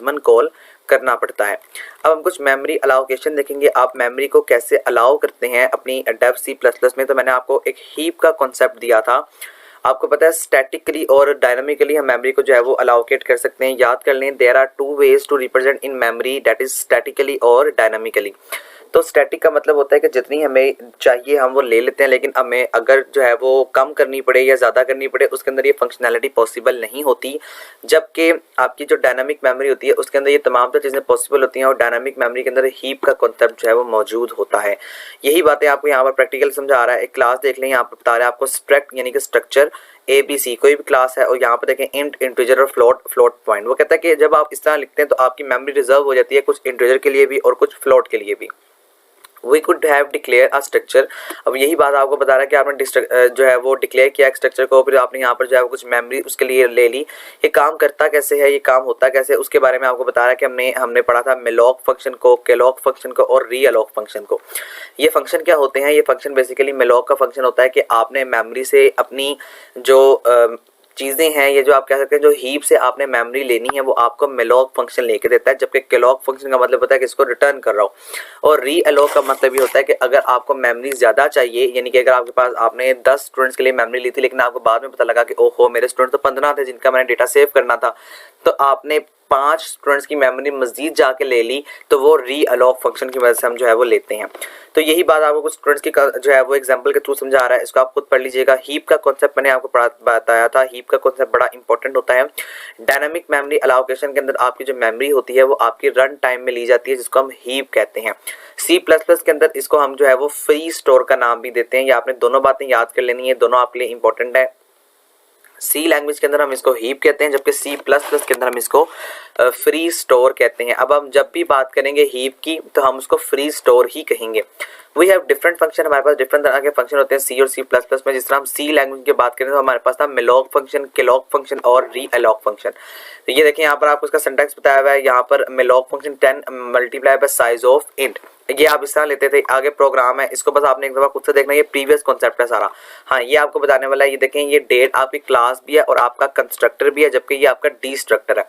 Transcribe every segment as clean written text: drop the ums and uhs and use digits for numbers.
Call करना पड़ता है। अब हम कुछ मेमोरी अलाउकेशन देखेंगे, आप मेमोरी को कैसे अलाउ करते हैं अपनी डेव C++ में। तो मैंने आपको एक हीप का कॉन्सेप्ट दिया था, आपको पता है स्टैटिकली और डायनामिकली हम मेमोरी को जो है वो अलाउकेट कर सकते हैं। याद कर लें, there are two ways to represent in memory, that is statically और डायनामिकली। तो स्टैटिक का मतलब होता है कि जितनी हमें चाहिए हम वो ले लेते हैं, लेकिन हमें अगर जो है वो कम करनी पड़े या ज़्यादा करनी पड़े उसके अंदर ये फंक्शनैलिटी पॉसिबल नहीं होती। जबकि आपकी जो डायनामिक मेमोरी होती है उसके अंदर ये तमाम तो चीज़ें पॉसिबल होती हैं, और डायनामिक मेमोरी के अंदर हीप का कॉन्सेप्ट जो है वो मौजूद होता है। यही बातें आपको यहाँ पर प्रैक्टिकल समझा रहा है। एक क्लास देख लें, यहाँ पर बता रहा है आपको स्ट्रक्ट यानी कि स्ट्रक्चर ABC कोई भी क्लास है, और यहाँ पर देखें इंट, इंटीजर और फ्लोट पॉइंट। वो कहता है कि जब आप इस तरह लिखते हैं तो आपकी मेमोरी रिजर्व हो जाती है कुछ इंटीजर के लिए भी और कुछ फ्लोट के लिए भी। We could have declared a structure. अब यही बात आपको बता रहा है कि आपने जो है वो डिक्लेयर किया स्ट्रक्चर को, फिर आपने यहाँ पर जो है वो कुछ मेमोरी उसके लिए ले ली। ये काम करता कैसे है, ये काम होता कैसे है, उसके बारे में आपको बता रहा है कि हमने पढ़ा था मेलॉक फंक्शन को, केलॉक फंक्शन को और रीअलॉक फंक्शन को। ये फंक्शन क्या होते हैं? ये फंक्शन बेसिकली मेलॉक का फंक्शन होता है कि आपने मेमोरी से अपनी जो चीज़ें हैं, ये जो आप कह सकते हैं जो हीप से आपने मेमोरी लेनी है वो आपको मेलॉक फंक्शन लेके देता है। जबकि केलॉक फंक्शन का मतलब होता है कि इसको रिटर्न कर रहा हूँ, और रीअलॉक का मतलब ये होता है कि अगर आपको मेमोरी ज़्यादा चाहिए, यानी कि अगर आपके पास आपने 10 स्टूडेंट्स के लिए मेमोरी ली थी, लेकिन आपको बाद में पता लगा कि ओहो मेरे स्टूडेंट तो 15 थे जिनका मैंने डेटा सेव करना था, तो आपने 5 स्टूडेंट्स की मेमोरी मजीद जाके ले ली, तो वो रीअलॉक फंक्शन की वजह से हम जो है वो लेते हैं। तो यही बात आपको कुछ स्टूडेंट्स की जो है वो एग्जांपल के थ्रू समझा रहा है, इसको आप खुद पढ़ लीजिएगा। हीप का कॉन्सेप्ट मैंने आपको बताया था, हीप का कॉन्सेप्ट बड़ा इंपॉर्टेंट होता है। डायनामिक मेमोरी अलाउकेशन के अंदर आपकी जो मेमोरी होती है वो आपकी रन टाइम में ली जाती है, जिसको हम हीप कहते हैं। C++ के अंदर इसको हम जो है वो फ्री स्टोर का नाम भी देते हैं। ये आपने दोनों बातें याद कर लेनी है, दोनों आपके लिए इंपॉर्टेंट है। C लैंग्वेज के अंदर हम इसको हीप कहते हैं, जबकि C++ के अंदर हम इसको फ्री स्टोर कहते हैं। अब हम जब भी बात करेंगे हीप की तो हम उसको फ्री स्टोर ही कहेंगे। वी हैव डिफरेंट फंक्शन, हमारे पास डिफरेंट तरह के फंक्शन होते हैं C और C++ में। जिस तरह हम C लैंग्वेज की बात करें तो हमारे पास था मेलॉक फंक्शन, केलॉक फंक्शन और रीअलॉक फंक्शन। तो ये देखें यहाँ पर आपको इसका सिंटैक्स बताया हुआ है। यहाँ पर malloc function 10 multiply by size of int, ये आप इस तरह लेते थे। आगे प्रोग्राम है, इसको बस आपने एक दफ़ा खुद से देखना, ये प्रीवियस कॉन्सेप्ट है सारा। हाँ, ये आपको बताने वाला है। ये देखें, ये डेट आपकी क्लास भी है और आपका कंस्ट्रक्टर भी है, जबकि ये आपका डिस्ट्रक्टर है।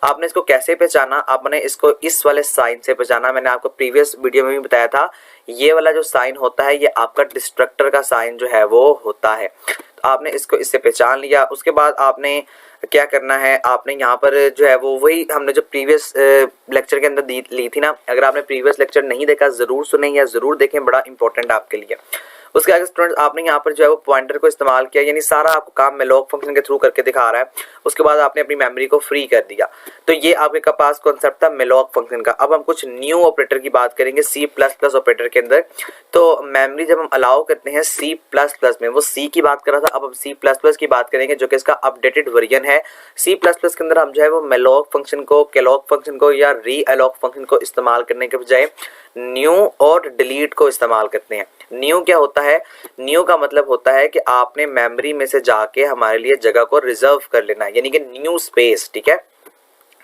आपने इसको कैसे पहचाना? आपने इसको इस वाले साइन से पहचाना। मैंने आपको प्रीवियस वीडियो में भी बताया था, ये वाला जो साइन होता है ये आपका डिस्ट्रक्टर का साइन जो है वो होता है। तो आपने इसको इससे पहचान लिया। उसके बाद आपने क्या करना है, आपने यहाँ पर जो है वो वही हमने जो प्रीवियस लेक्चर के अंदर ली थी ना। अगर आपने प्रीवियस लेक्चर नहीं देखा ज़रूर सुनें या ज़रूर देखें, बड़ा इंपॉर्टेंट है आपके लिए। उसके आगे स्टूडेंट्स आपने यहाँ पर जो है वो पॉइंटर को इस्तेमाल किया, यानी सारा आपको काम मेलॉक फंक्शन के थ्रू करके दिखा रहा है। उसके बाद आपने अपनी मेमोरी को फ्री कर दिया। तो ये आपके पास कॉन्सेप्ट था मेलॉक फंक्शन का। अब हम कुछ न्यू ऑपरेटर की बात करेंगे C++ ऑपरेटर के अंदर। तो मेमोरी जब हम अलाउ करते हैं C++ में, वो C की बात कर रहा था, अब हम C++ की बात करेंगे जो कि इसका अपडेटेड वर्जन है। C++ के अंदर हम जो है वो मेलॉक फंक्शन को, केलॉक फंक्शन को या रीअलॉक फंक्शन को इस्तेमाल करने के बजाय न्यू और डिलीट को इस्तेमाल करते हैं। न्यू क्या होता है? न्यू का मतलब होता है कि आपने मेमोरी में से जाके हमारे लिए जगह को रिजर्व कर लेना है, यानी कि न्यू स्पेस। ठीक है,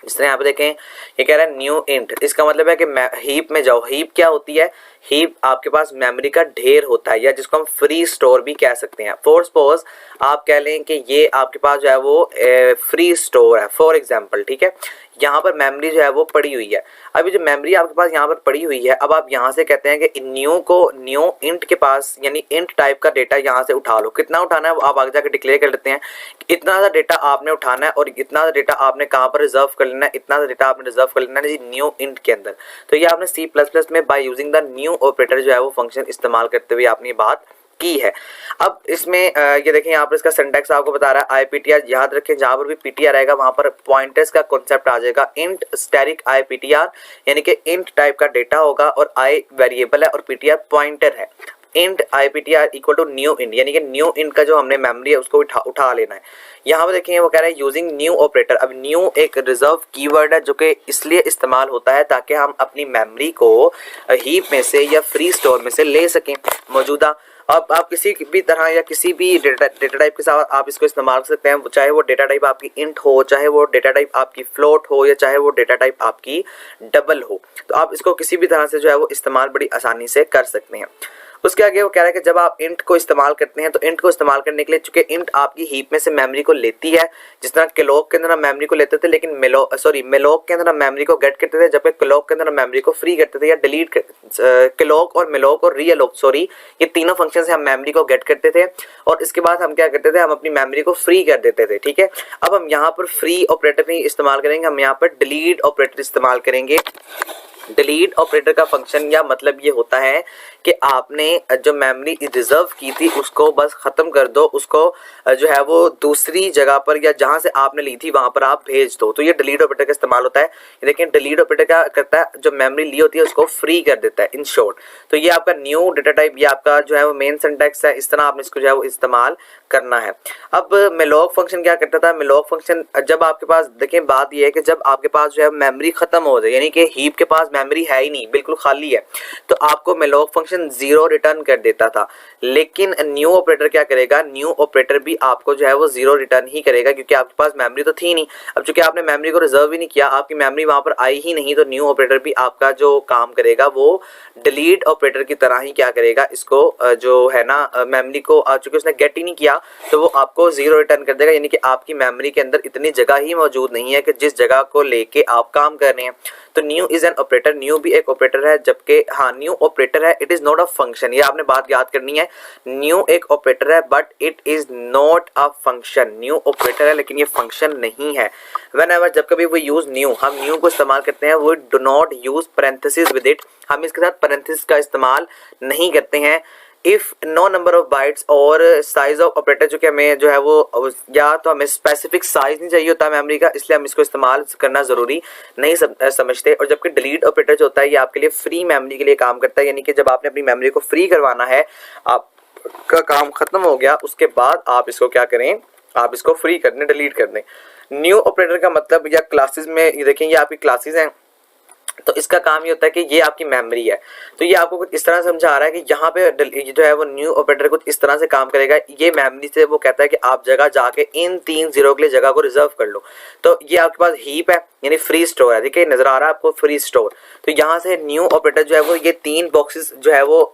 जिस तरह यहाँ पे देखें, ये कह रहा है न्यू इंट, इसका मतलब है कि हीप में जाओ। हीप क्या होती है? हीप आपके पास मेमोरी का ढेर होता है, या जिसको हम फ्री स्टोर भी कह सकते हैं। फॉर सपोज आप कह लें कि ये आपके पास जो है वो फ्री स्टोर है फॉर एग्जांपल। ठीक है, यहाँ पर मेमोरी जो है वो पड़ी हुई है। अभी जो मेमोरी आपके पास यहाँ पर पड़ी हुई है, अब आप यहाँ से कहते हैं कि न्यू इंट के पास, यानी इंट टाइप का डेटा यहाँ से उठा लो। कितना उठाना है वो आप आगे जाकर डिक्लेयर कर लेते हैं। इतना सा डेटा आपने उठाना है और इतना सा डेटा आपने कहाँ पर रिजर्व कर लेना है, इतना सा डेटा आपने रिजर्व कर लेना है न्यू इंट के अंदर। तो ये आपने C++ में by using the new operator जो है वो फंक्शन इस्तेमाल करते हुए आपने बात की है। अब इसमें ये देखें, यहाँ पर इसका सिंटैक्स आपको बता रहा है IPTR। याद रखें, जहाँ पर भी PTR आएगा वहाँ पर पॉइंटर्स का कॉन्सेप्ट आ जाएगा। इंट स्टैटिक IPTR यानी कि इंट टाइप का डेटा होगा और I वेरिएबल है और PTR पॉइंटर है। Int IPTR equal to new int, यानी कि न्यू इंट का जो हमने मेमोरी है उसको उठा लेना है। यहाँ पर देखें, वो कह रहा है यूजिंग न्यू ऑपरेटर। अब न्यू एक रिजर्व कीवर्ड है जो कि इसलिए इस्तेमाल होता है ताकि हम अपनी मेमोरी को हीप में से या फ्री स्टोर में से ले सकें मौजूदा। अब आप किसी भी तरह या किसी भी डेटा टाइप के साथ आप इसको इस्तेमाल कर सकते हैं, चाहे वो डेटा टाइप आपकी इंट हो, चाहे वो डेटा टाइप आपकी फ्लोट हो, या चाहे वो डेटा टाइप आपकी डबल हो। तो आप इसको किसी भी तरह से जो है वो इस्तेमाल बड़ी आसानी से कर सकते हैं। उसके आगे वो कह रहा है कि जब आप इंट को इस्तेमाल करते हैं तो इंट को इस्तेमाल करने के लिए, चूंकि इंट आपकी हीप में से मेमोरी को लेती है, जिस तरह क्लॉक के अंदर हम मेमोरी को लेते थे, लेकिन मेलॉक के अंदर हम मेमोरी को गेट करते थे, जबकि क्लॉक के अंदर हम मेमोरी को फ्री करते थे या डिलीट। क्लॉक और मेलॉक और रीअलोक, सॉरी, ये तीनों फंक्शन से हम मेमोरी को गेट करते थे और इसके बाद हम क्या करते थे, हम अपनी मेमोरी को फ्री कर देते थे। ठीक है, अब हम यहाँ पर फ्री ऑपरेटर नहीं इस्तेमाल करेंगे, हम यहाँ पर डिलीट ऑपरेटर इस्तेमाल करेंगे। डिलीट ऑपरेटर का फंक्शन या मतलब ये होता है कि आपने जो मेमोरी रिजर्व की थी उसको बस ख़त्म कर दो, उसको जो है वो दूसरी जगह पर या जहाँ से आपने ली थी वहाँ पर आप भेज दो। तो ये डिलीट ऑपरेटर का इस्तेमाल होता है। लेकिन डिलीट ऑपरेटर क्या करता है, जो मेमोरी ली होती है उसको फ्री कर देता है, इन शॉर्ट। तो ये आपका न्यू डेटा टाइप, ये आपका जो है वो मेन सिंटैक्स है, इस तरह आपने इसको जो है वो इस्तेमाल करना है। अब मेलॉक फंक्शन क्या करता था, मेलॉक फंक्शन जब आपके पास, देखें बात ये है कि जब आपके पास जो है मेमोरी ख़त्म हो जाए, यानी कि हीप के पास मेमोरी है ही नहीं, बिल्कुल खाली है, तो आपको मेलॉक फंक्शन 0 रिटर्न कर देता था। लेकिन न्यू ऑपरेटर क्या करेगा, न्यू ऑपरेटर भी आपको जो है वो 0 रिटर्न ही करेगा, क्योंकि आपके पास मेमोरी तो थी नहीं। अब चूंकि आपने मेमोरी को रिजर्व ही नहीं किया, आपकी मेमोरी वहां पर आई ही नहीं, तो न्यू ऑपरेटर भी आपका जो काम करेगा वो डिलीट ऑपरेटर की तरह ही क्या करेगा, इसको जो है ना मेमोरी को, चूंकि उसने गेट ही नहीं किया तो वो आपको 0 रिटर्न कर देगा, यानी कि आपकी मेमोरी के अंदर इतनी जगह ही मौजूद नहीं है कि जिस जगह को लेके आप काम कर रहे हैं। तो new is an operator, new भी एक ऑपरेटर है, जबकि हाँ न्यू ऑपरेटर है, it is not a function. ये आपने बात याद करनी है, न्यू एक ऑपरेटर है but it is not a function. New operator है लेकिन ये फंक्शन नहीं है। व्हेनेवर, जब कभी वो यूज न्यू, हम न्यू को इस्तेमाल करते हैं, वो do not use parenthesis with it, हम इसके साथ पैरेंथेसिस का इस्तेमाल नहीं करते हैं। If no number of bytes और साइज ऑफ ऑपरेटर, जो कि हमें जो है वो या तो हमें स्पेसिफिक साइज नहीं चाहिए होता मेमोरी का, इसलिए हम इसको इस्तेमाल करना जरूरी नहीं समझते। और जबकि डिलीट ऑपरेटर जो होता है ये आपके लिए फ्री मेमोरी के लिए काम करता है, यानी कि जब आपने अपनी मेमोरी को फ्री करवाना है, आपका काम खत्म हो गया, उसके बाद आप इसको क्या करें, आप इसको फ्री कर दें, डिलीट कर दें। न्यू ऑपरेटर का मतलब, या क्लासेस में ये देखें, ये आपकी क्लासेस हैं, तो इसका काम ये होता है कि ये आपकी मेमोरी है। तो ये आपको कुछ इस तरह समझा रहा है कि यहाँ पे जो है वो न्यू ऑपरेटर कुछ इस तरह से काम करेगा। ये मेमोरी से वो कहता है कि आप जगह जाके इन 3 0 के लिए जगह को रिजर्व कर लो। तो ये आपके पास हीप है, यानी फ्री स्टोर है, देखिए नजर आ रहा है आपको फ्री स्टोर। तो यहाँ से न्यू ऑपरेटर जो है वो ये 3 बॉक्सेस जो है वो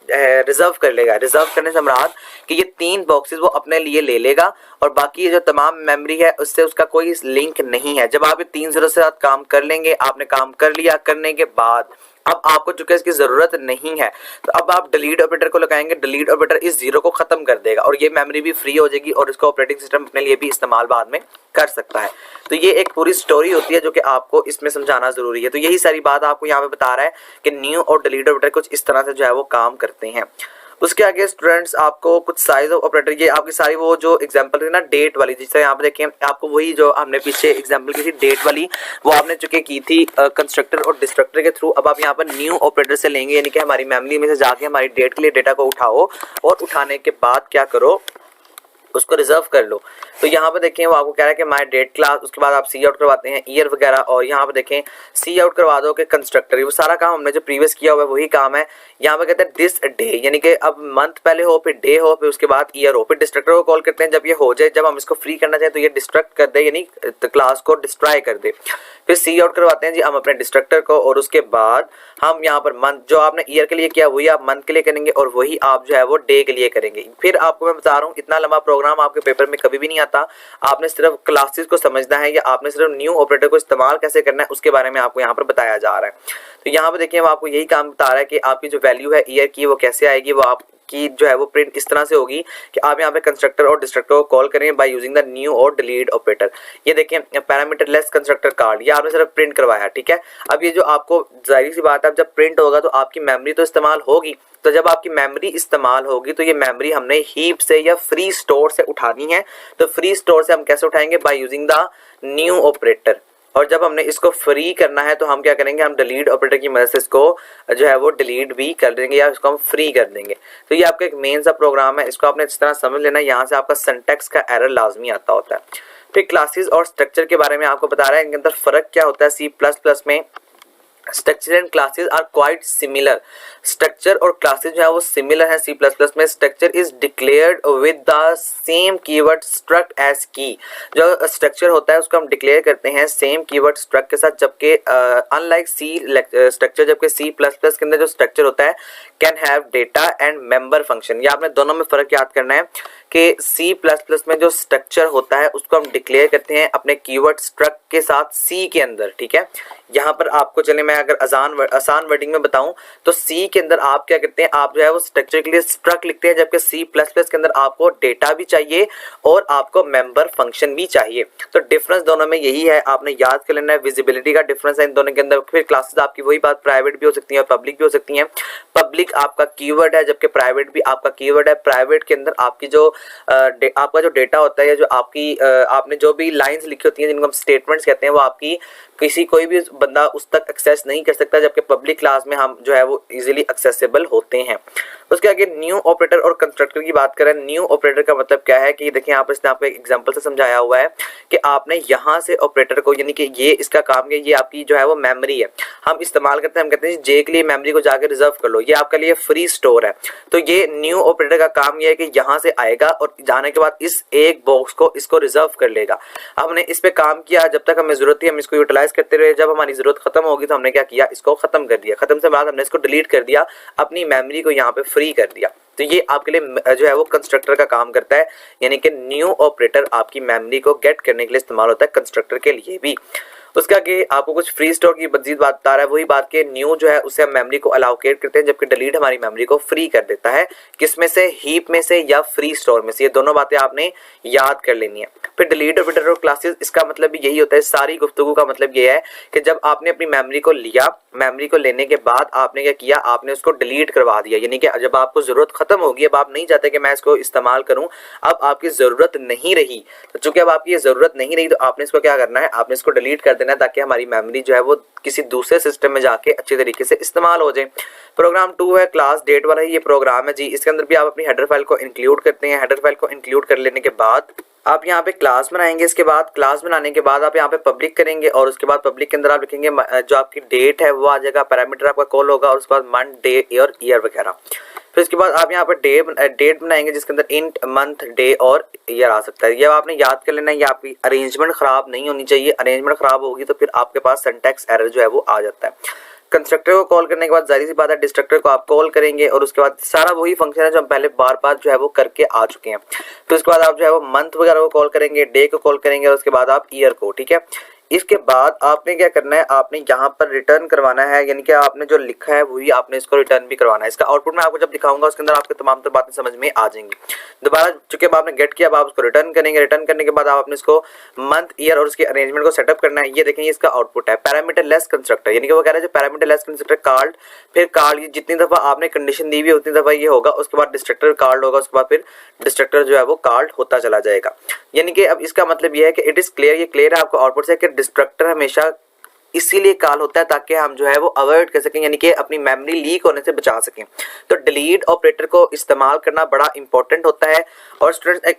रिजर्व कर लेगा। रिजर्व करने से मुराद कि ये 3 बॉक्सेस वो अपने लिए ले लेगा और बाकी जो तमाम मेमोरी है उससे उसका कोई लिंक नहीं है। जब आप ये 3 0 से साथ काम कर लेंगे, आपने काम कर लिया, करने के बाद अब आपको चूंकि इसकी जरूरत नहीं है, तो अब आप डिलीट ऑपरेटर को लगाएंगे, डिलीट ऑपरेटर इस 0 को खत्म कर देगा और ये मेमोरी भी फ्री हो जाएगी और इसको ऑपरेटिंग सिस्टम अपने लिए भी इस्तेमाल बाद में कर सकता है। तो ये एक पूरी स्टोरी होती है जो कि आपको इसमें समझाना जरूरी है। तो यही सारी बात आपको यहाँ पे बता रहा है कि न्यू और डिलीट ऑपरेटर कुछ इस तरह से जो है वो काम करते हैं। उसके आगे स्टूडेंट्स आपको कुछ साइज ऑफ ऑपरेटर, ये आपकी सारी वो जो एग्जांपल थी ना डेट वाली, जिस तरह यहाँ पे देखें आपको वही जो हमने पीछे एग्जांपल की थी डेट वाली, वो आपने चुके की थी कंस्ट्रक्टर और डिस्ट्रक्टर के थ्रू। अब आप यहाँ पर न्यू ऑपरेटर से लेंगे, यानी कि हमारी मेमोरी में से जाके हमारी डेट के लिए डेटा को उठाओ और उठाने के बाद क्या करो, उसको रिजर्व कर लो। तो यहाँ पे देखें वो आपको कह रहा है कि माय डेट क्लास, उसके बाद आप सी आउट करवाते हैं ईयर वगैरह, और यहाँ पे देखें सी आउट करवा दो कि कंस्ट्रक्टर, वो सारा काम हमने जो प्रीवियस किया हुआ है वही काम है। यहाँ पे कहते हैं दिस डे, यानी कि अब मंथ पहले हो, फिर डे हो, फिर उसके बाद ईयर हो, फिर डिस्ट्रक्टर को कॉल करते हैं जब ये हो जाए, जब हम इसको फ्री करना चाहें तो ये डिस्ट्रक्ट कर दे, यानी क्लास को डिस्ट्रॉय कर दे। फिर सी आउट करवाते हैं जी हम अपने डिस्ट्रक्टर को, और उसके बाद हम यहाँ पर मंथ, जो आपने ईयर के लिए किया वही आप मंथ के लिए करेंगे और वही आप जो है वो डे के लिए करेंगे। फिर आपको मैं बता रहा हूँ इतना लंबा प्रोग्राम आपके पेपर में कभी भी नहीं आता, आपने सिर्फ क्लासेस को समझना है या आपने सिर्फ न्यू ऑपरेटर को इस्तेमाल कैसे करना है उसके बारे में आपको यहाँ पर बताया जा रहा है। तो यहाँ पे देखिए वो आपको यही काम बता रहा है कि आपकी जो वैल्यू है ईयर की वो कैसे आएगी, वो आपकी जो है वो प्रिंट इस तरह से होगी कि आप यहाँ पे कंस्ट्रक्टर और डिस्ट्रक्टर को कॉल करें बाय यूजिंग द न्यू और डिलीट ऑपरेटर। ये देखें पैरामीटर लेस कंस्ट्रक्टर कार्ड, ये आपने सिर्फ प्रिंट करवाया, ठीक है। अब ये जो आपको जाहिर सी बात है जब प्रिंट होगा तो आपकी मेमोरी तो इस्तेमाल होगी, तो जब आपकी मेमोरी इस्तेमाल होगी तो ये मेमोरी हमने हीप से या फ्री स्टोर से उठानी है। तो फ्री स्टोर से हम कैसे उठाएंगे, by using the new operator. और जब हमने इसको फ्री करना है तो हम क्या करेंगे, हम डिलीट ऑपरेटर की मदद से इसको जो है वो डिलीट भी कर देंगे या इसको हम फ्री कर देंगे। तो ये आपका एक मेन सा प्रोग्राम है, इसको आपने इस तरह समझ लेना है। यहाँ से आपका सिंटैक्स का एरर लाजमी आता होता है। फिर क्लासेस और स्ट्रक्चर के बारे में आपको बता रहा है, इनके अंदर फ़र्क क्या होता है सी प्लस प्लस में structure and classes are quite similar. Structure और क्लासेस जो है वो सिमिलर है सी प्लस प्लस में। Structure is declared with the same keyword struct as key. जो स्ट्रक्चर होता है उसको हम डिक्लेयर करते हैं सेम कीवर्ड स्ट्रक्ट के साथ, जबकि अनलाइक सी स्ट्रक्चर, जबकि सी प्लस प्लस के अंदर जो स्ट्रक्चर होता है can have data and member function. ये आपने दोनों में फर्क याद करना है कि सी प्लस प्लस में जो स्ट्रक्चर होता है उसको हम डिक्लेयर करते हैं अपने कीवर्ड स्ट्रक्ट के साथ सी के अंदर, ठीक है। यहाँ पर आपको चले मैं अगर आसान वर्डिंग में बताऊं तो सी के अंदर आप क्या करते हैं, आप जो है वो स्ट्रक्चर के लिए स्ट्रक्ट लिखते हैं, जबकि सी प्लस प्लस के अंदर आपको डेटा भी चाहिए और आपको मेंबर फंक्शन भी चाहिए। तो डिफरेंस दोनों में यही है, आपने याद कर लेना है। विजिबिलिटी का डिफरेंस है इन दोनों के अंदर। फिर क्लासेस आपकी वही बात, प्राइवेट भी हो सकती है और पब्लिक भी हो सकती है। पब्लिक आपका कीवर्ड है जबकि प्राइवेट भी आपका कीवर्ड है। प्राइवेट के अंदर आपकी जो आपका जो डेटा होता है, जो आपकी आपने जो भी लाइंस लिखी होती हैं जिनको हम स्टेटमेंट्स कहते हैं, वो आपकी कोई भी बंदा उस तक एक्सेस नहीं कर सकता, जबकि पब्लिक क्लास में हम जो है वो इजीली एक्सेसिबल होते हैं। उसके आगे न्यू ऑपरेटर और कंस्ट्रक्टर की बात करें। न्यू ऑपरेटर का मतलब क्या है कि देखिए यहाँ पर इसने आपको एक एग्जांपल से समझाया हुआ है कि आपने यहाँ से ऑपरेटर को, यानी कि ये इसका काम है, ये आपकी जो है वो मेमोरी है, हम इस्तेमाल करते हैं, हम कहते हैं जे के लिए मेमोरी को जाकर रिजर्व कर लो, ये आपके लिए फ्री स्टोर है। तो ये न्यू ऑपरेटर का काम ये है कि यहाँ से आएगा और जाने के बाद इस एक बॉक्स को इसको रिजर्व कर लेगा। हमने इस पे काम किया जब तक हमें जरूरत थी, हम इसको यूटिलाइज करते रहे। जब हमारी जरूरत खत्म होगी तो हमने क्या किया, इसको खत्म कर दिया। खत्म से बाद हमने इसको डिलीट कर दिया, अपनी मेमोरी को यहाँ पे फ्री कर दिया। तो ये आपके लिए जो है वो कंस्ट्रक्टर का काम करता है, यानी कि न्यू ऑपरेटर आपकी मेमोरी को गेट करने के लिए इस्तेमाल होता है, कंस्ट्रक्टर के लिए भी। उसके आगे आपको कुछ फ्री स्टोर की मजीद बात बता रहा है। वही बात के न्यू जो है उसे हम मेमोरी को अलोकेट करते हैं, जबकि डिलीट हमारी मेमोरी को फ्री कर देता है। किसमें से, हीप में से या फ्री स्टोर में से। ये दोनों बातें आपने याद कर लेनी है। फिर डिलीट ऑपरेटर और क्लासेस, इसका मतलब भी यही होता है। सारी गुफ्तगू का मतलब ये है कि जब आपने अपनी मेमोरी को लिया, मेमोरी को लेने के बाद आपने क्या किया, आपने उसको डिलीट करवा दिया, यानी कि जब आपको जरूरत खत्म होगी, अब आप नहीं चाहते कि मैं इसको इस्तेमाल करूं, अब आपकी जरूरत नहीं रही, तो चूंकि अब आपकी ये जरूरत नहीं रही तो आपने इसको क्या करना है, आपने इसको डिलीट कर देना है, ताकि हमारी मेमोरी जो है वो किसी दूसरे सिस्टम में जाके अच्छे तरीके से इस्तेमाल हो जाए। प्रोग्राम 2 है, क्लास डेट वाला ये प्रोग्राम है जी। इसके अंदर भी आप अपनी हेडर फाइल को इंक्लूड करते हैं। हेडर फाइल को इंक्लूड कर लेने के बाद आप यहाँ पे क्लास बनाएंगे। इसके बाद क्लास बनाने के बाद आप यहाँ पे पब्लिक करेंगे और उसके बाद पब्लिक के अंदर आप लिखेंगे जो आपकी डेट है वो आ जाएगा, पैरामीटर आपका कॉल होगा और उसके बाद मंथ, डे और ईयर वगैरह। फिर इसके बाद आप यहाँ पर डेट बनाएंगे जिसके अंदर इंट, मंथ, डे और ईयर आ सकता है। ये आपने याद कर लेना है। ये आपकी अरेंजमेंट खराब नहीं होनी चाहिए। अरेंजमेंट खराब होगी तो फिर आपके पास सिंटैक्स एरर जो है वो आ जाता है। कंस्ट्रक्टर को कॉल करने के बाद जाहिर सी बात है डिस्ट्रक्टर को आप कॉल करेंगे और उसके बाद सारा वही फंक्शन है जो हम पहले बार बार जो है वो करके आ चुके हैं। फिर उसके बाद आप जो है वो मंथ वगैरह को कॉल करेंगे, डे को कॉल करेंगे और उसके बाद आप ईयर को, ठीक है। इसके बाद आपने क्या करना है, आपने यहाँ पर रिटर्न करवाना है, यानी कि आपने जो लिखा है वही आपने इसको रिटर्न भी करवाना है। इसका आउटपुट मैं आपको जब दिखाऊंगा उसके अंदर आपको तमाम तर बातें समझ में आ जाएंगी। दोबारा चूंकि अब आपने गेट किया, अब आप उसको रिटर्न करेंगे। रिटर्न करने के बाद आप अपने इसको मंथ, ईयर और उसके अरेंजमेंट को सेटअप करना है। ये देखेंगे इसका आउटपुट है पैरामीटर लेस कंस्ट्रक्टर, यानी कि वो कह रहा है जो पैरामीटर लेस कंस्ट्रक्टर कॉल्ड, फिर कॉल्ड, जितनी दफा आपने कंडीशन दी हुई है उतनी दफा ये होगा, उसके बाद डिस्ट्रक्टर कॉल्ड होगा, उसके बाद फिर डिस्ट्रक्टर जो है वो कॉल्ड होता चला जाएगा। यानी कि अब इसका मतलब ये है कि इट इज क्लियर, ये क्लियर है आपको आउटपुट से कि डिस्ट्रक्टर हमेशा इसीलिए कॉल होता है ताकि हम जो है वो अवॉइड कर सकें, यानी कि अपनी मेमोरी लीक होने से बचा सकें। तो डिलीट ऑपरेटर को इस्तेमाल करना बड़ा इंपॉर्टेंट होता है। और स्टूडेंट्स